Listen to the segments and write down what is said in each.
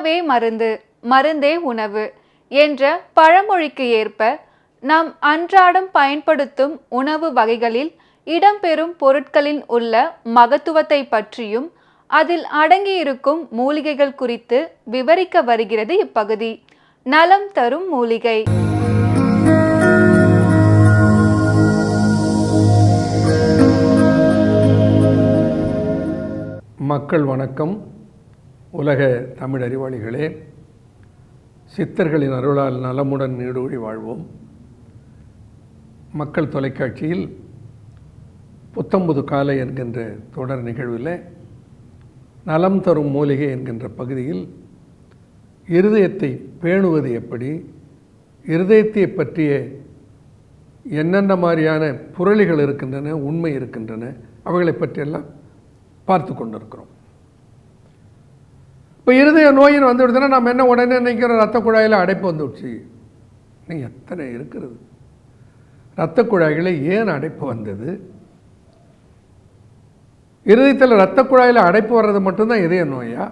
உணவே மருந்து, மருந்தே உணவு என்ற பழமொழிக்கு ஏற்ப நாம் அன்றாடம் பயன்படுத்தும் உணவு வகைகளில் இடம்பெறும் பொருட்களின் உள்ள மகத்துவத்தை பற்றியும் அதில் அடங்கியிருக்கும் மூலிகைகள் குறித்து விவரிக்க வருகிறது இப்பகுதி. நலம் தரும் மூலிகை. மக்கள் வணக்கம். உலக தமிழ் அறிவாளிகளே, சித்தர்களின் அருளால் நலமுடன் நீடூழி வாழ்வோம். மக்கள் தொலைக்காட்சியில் புத்தம்புது காலை என்கின்ற தொடர் நிகழ்வில் நலம் தரும் மூலிகை என்கின்ற பகுதியில் இருதயத்தை பேணுவது எப்படி, இருதயத்தை பற்றிய என்னென்ன மாதிரியான புரளிகள் இருக்கின்றன, உண்மை இருக்கின்றன, அவைகளை பற்றியெல்லாம் பார்த்து கொண்டிருக்கிறோம். இப்போ இருதய நோயின்னு வந்துவிடுதுன்னா நம்ம என்ன உடனே நினைக்கிறோம், ரத்த குழாயில் அடைப்பு வந்துடுச்சு. நீங்கள் எத்தனை இருக்கிறது, இரத்த குழாய்களை ஏன் அடைப்பு வந்தது? இருதயத்தில் இரத்த குழாயில் அடைப்பு வர்றது மட்டும்தான் இதய நோயா?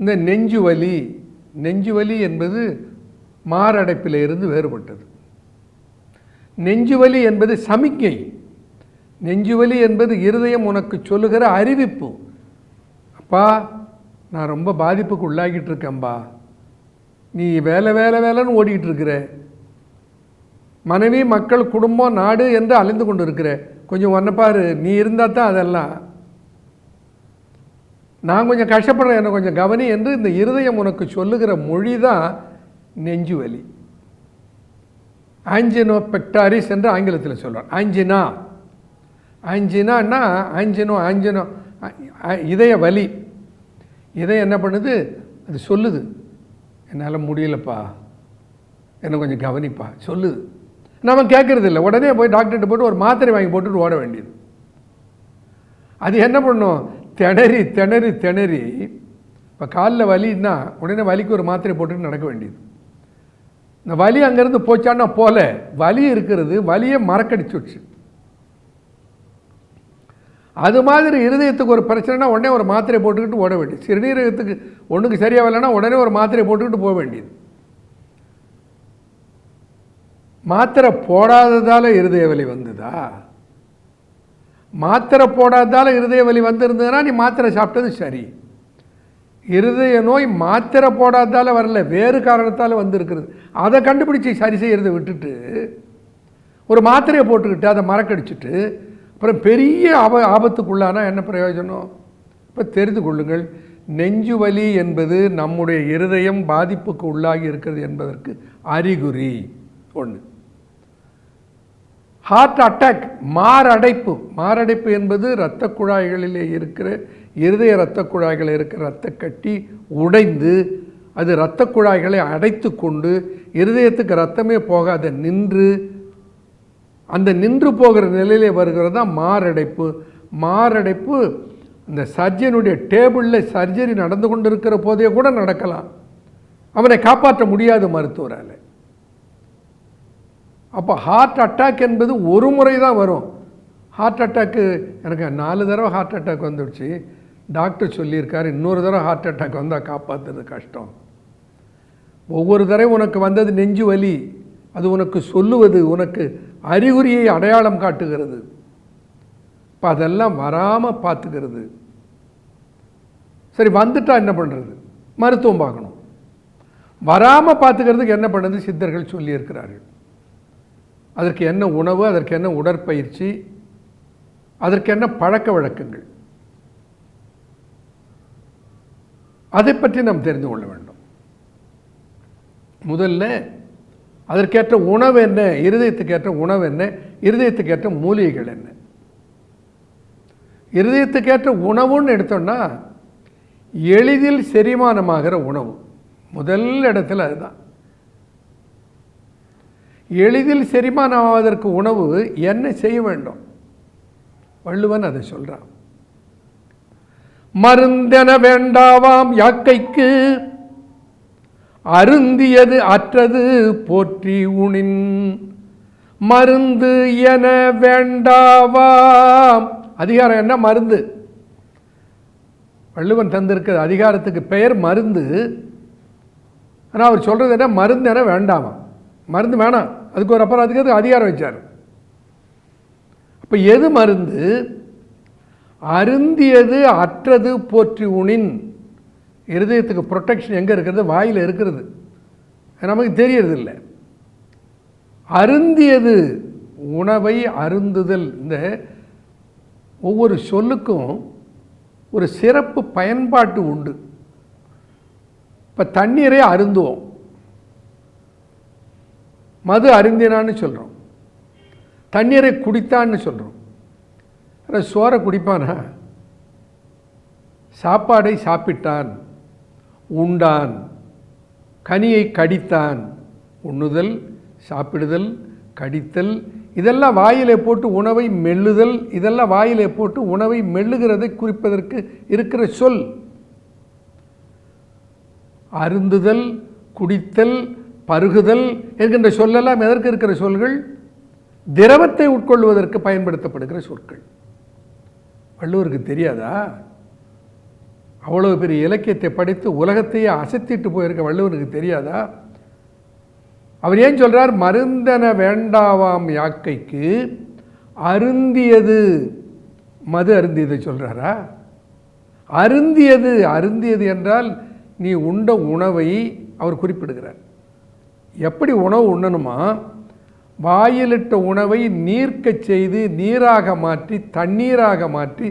இந்த நெஞ்சு வலி, நெஞ்சு வலி என்பது மாரடைப்பில் இருந்து வேறுபட்டது. நெஞ்சு வலி என்பது சமிக்கை. நெஞ்சு வலி என்பது இருதயம் உனக்கு சொல்லுகிற அறிவிப்பு. அப்பா, நான் ரொம்ப பாதிப்புக்கு உள்ளாகிட்டு இருக்கேன்பா, நீ வேலை வேலை வேலைன்னு ஓடிக்கிட்டு இருக்கிற, மனைவி மக்கள் குடும்பம் நாடு என்று அலைந்து கொண்டு இருக்கிற, கொஞ்சம் ஒன்னப்பாரு, நீ இருந்தால் தான் அதெல்லாம், நான் கொஞ்சம் கஷ்டப்படுறேன், என்னை கொஞ்சம் கவனி என்று இந்த இருதயம் உனக்கு சொல்லுகிற மொழி தான் நெஞ்சு வலி. ஆஞ்சினோ பெக்டாரிஸ் என்று ஆங்கிலத்தில் சொல்கிறார். ஆஞ்சினா, ஆஞ்சினான்னா ஆஞ்சினோ, ஆஞ்சினோ இதய வலி. இதயம் என்ன பண்ணுது, அது சொல்லுது, என்னால் முடியலப்பா, என்னை கொஞ்சம் கவனிப்பா சொல்லுது. நம்ம கேட்குறது இல்லை, உடனே போய் டாக்டர்கிட்ட போட்டு ஒரு மாத்திரை வாங்கி போட்டுட்டு ஓட வேண்டியது. அது என்ன பண்ணும், திணறி திணறி திணறி, இப்போ காலில் வலின்னா உடனே வலிக்கு ஒரு மாத்திரை போட்டுட்டு நடக்க வேண்டியது. இந்த வலி அங்கேருந்து போச்சான்னா போல, வலி இருக்கிறது, வலியை மறக்கடிச்சுடுச்சு. அது மாதிரி இருதயத்துக்கு ஒரு பிரச்சனைனா உடனே ஒரு மாத்திரை போட்டுக்கிட்டு ஓட வேண்டியது. சிறுநீரகத்துக்கு ஒன்றுக்கு சரியாக வரலைன்னா உடனே ஒரு மாத்திரை போட்டுக்கிட்டு போக வேண்டியது. மாத்திரை போடாததால் இருதய வலி வந்ததா? மாத்திரை போடாததால் இருதய வலி வந்திருந்ததுன்னா நீ மாத்திரை சாப்பிட்டது சரி. இருதய நோய் மாத்திரை போடாததால் வரல, வேறு காரணத்தால் வந்திருக்கிறது. அதை கண்டுபிடிச்சி சரி செய்கிறத விட்டுட்டு ஒரு மாத்திரையை போட்டுக்கிட்டு அதை மறக்கடிச்சிட்டு அப்புறம் பெரிய ஆபத்துக்குள்ளானா என்ன பிரயோஜனம்? இப்போ தெரிந்து கொள்ளுங்கள், நெஞ்சு வலி என்பது நம்முடைய இருதயம் பாதிப்புக்கு உள்ளாகி இருக்கிறது என்பதற்கு அறிகுறி ஒன்று. ஹார்ட் அட்டாக், மாரடைப்பு. மாரடைப்பு என்பது இரத்த குழாய்களிலே இருக்கிற, இருதய இரத்த குழாய்களில் இருக்கிற இரத்த கட்டி உடைந்து அது இரத்த குழாய்களை அடைத்து கொண்டு இருதயத்துக்கு இரத்தமே போகாத நின்று, அந்த நின்று போகிற நிலையிலே வருகிறது தான் மாரடைப்பு. மாரடைப்பு இந்த சர்ஜனுடைய டேபிளில் சர்ஜரி நடந்து கொண்டு இருக்கிற போதே கூட நடக்கலாம். அவனை காப்பாற்ற முடியாது மருத்துவரால். அப்போ ஹார்ட் அட்டாக் என்பது ஒரு முறை தான் வரும். ஹார்ட் அட்டாக்கு எனக்கு 4 தடவை ஹார்ட் அட்டாக் வந்துடுச்சு. டாக்டர் சொல்லியிருக்காரு, இன்னொரு தடவை ஹார்ட் அட்டாக் வந்தால் காப்பாற்றுறது கஷ்டம். ஒவ்வொரு தடவை உனக்கு வந்தது நெஞ்சு வலி, அது உனக்கு சொல்லுவது, உனக்கு அறிகுறியை அடையாளம் காட்டுகிறது. இப்போ அதெல்லாம் வராமல் பார்த்துக்கிறது. சரி, வந்துட்டா என்ன பண்ணுறது? மருத்துவம் பார்க்கணும். வராமல் பார்த்துக்கிறதுக்கு என்ன பண்ணுறது சித்தர்கள் சொல்லியிருக்கிறார்கள். அதற்கு என்ன உணவு, அதற்கு என்ன உடற்பயிற்சி, அதற்கு என்ன பழக்க வழக்கங்கள், அதை பற்றி நாம் தெரிந்து கொள்ள வேண்டும். முதல்ல அதற்கேற்ற உணவு என்ன, இருதயத்துக்கேற்ற உணவு என்ன, இருதயத்துக்கேற்ற மூலிகைகள் என்ன. இருதயத்துக்கேற்ற உணவுன்னு எடுத்தோம்னா எளிதில் செரிமானமாகிற உணவு முதல் இடத்துல அதுதான். எளிதில் செரிமானம் ஆவதற்கு உணவு என்ன செய்ய வேண்டும்? வள்ளுவன் அதை சொல்றான். மருந்தென வேண்டாவாம் யாக்கைக்கு, அருந்தியது அற்றது போற்றி உணின். மருந்து என வேண்டாவாம். அதிகாரம் என்ன? மருந்து. வள்ளுவன் தந்திருக்கிற அதிகாரத்துக்கு பெயர் மருந்து. ஆனால் அவர் சொல்கிறது என்ன, மருந்து என்ன வேண்டாமா, மருந்து வேணாம், அதுக்கு ஒரு அப்புறம் அதுக்கு அதிகாரம் வச்சார். அப்போ எது மருந்து? அருந்தியது அற்றது போற்றி உணின். இருதயத்துக்கு ப்ரொடெக்ஷன் எங்கே இருக்கிறது? வாயில் இருக்கிறது, நமக்கு தெரியறதில்லை. அருந்தியது உணவை அருந்துதல். இந்த ஒவ்வொரு சொல்லுக்கும் ஒரு சிறப்பு பயன்பாட்டு உண்டு. இப்போ தண்ணீரை அருந்துவோம், மது அருந்தினான்னு சொல்கிறோம், தண்ணீரை குடித்தான்னு சொல்கிறோம். ஆனால் சோறை குடிப்பானா? சாப்பாடை சாப்பிட்டான், உண்டான், கனியை கடித்தான். உண்ணுதல், சாப்பிடுதல், கடித்தல், இதெல்லாம் வாயிலே போட்டு உணவை மெல்லுதல், இதெல்லாம் வாயிலே போட்டு உணவை மெல்லுகிறதை குறிப்பதற்கு இருக்கிற சொல். அருந்துதல், குடித்தல், பருகுதல் என்கின்ற சொல்லெல்லாம் எதற்கு இருக்கிற சொல்கள்? திரவத்தை உட்கொள்வதற்கு பயன்படுத்தப்படுகிற சொற்கள். வள்ளுவருக்கு தெரியாதா? அவ்வளவு பெரிய இலக்கியத்தை படித்து உலகத்தையே அசத்திட்டு போயிருக்க வள்ளுவனுக்கு தெரியாதா? அவர் ஏன் சொல்றார்? மருந்தன வேண்டாவாம் யாக்கைக்கு அருந்தியது. மது அருந்தியதை சொல்றாரா? அருந்தியது, அருந்தியது என்றால் நீ உண்ட உணவை அவர் குறிப்பிடுகிறார். எப்படி உணவு உண்ணணுமா? வாயிலிட்ட உணவை நீர்க்க செய்து நீராக மாற்றி, தண்ணீராக மாற்றி,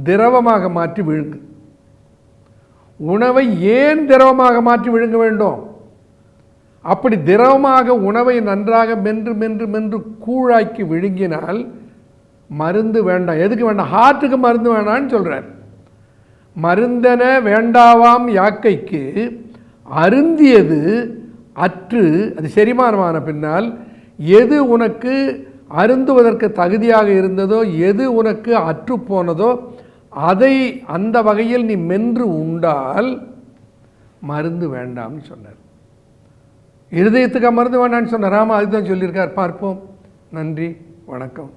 திரவமாக மாற்றி விழுங்கு. உணவை ஏன் திரவமாக மாற்றி விழுங்க வேண்டும்? அப்படி திரவமாக உணவை நன்றாக மென்று மென்று மென்று கூழாக்கி விழுங்கினால் மருந்து வேண்டாம். எதுக்கு வேண்டாம்? ஹார்ட்டுக்கு மருந்து வேண்டான்னு சொல்கிறார். மருந்தன வேண்டாவாம் யாக்கைக்கு அருந்தியது அற்று. அது செரிமானமான பின்னால் எது உனக்கு அருந்துவதற்கு தகுதியாக இருந்ததோ, எது உனக்கு அற்று போனதோ அதை அந்த வகையில் நீ மென்று உண்டால் மருந்து வேண்டாம்னு சொன்னார். இருதயத்துக்கு மருந்து வேண்டாம்னு சொன்னார். ராமா அதுதான் சொல்லியிருக்கார். பார்ப்போம். நன்றி, வணக்கம்.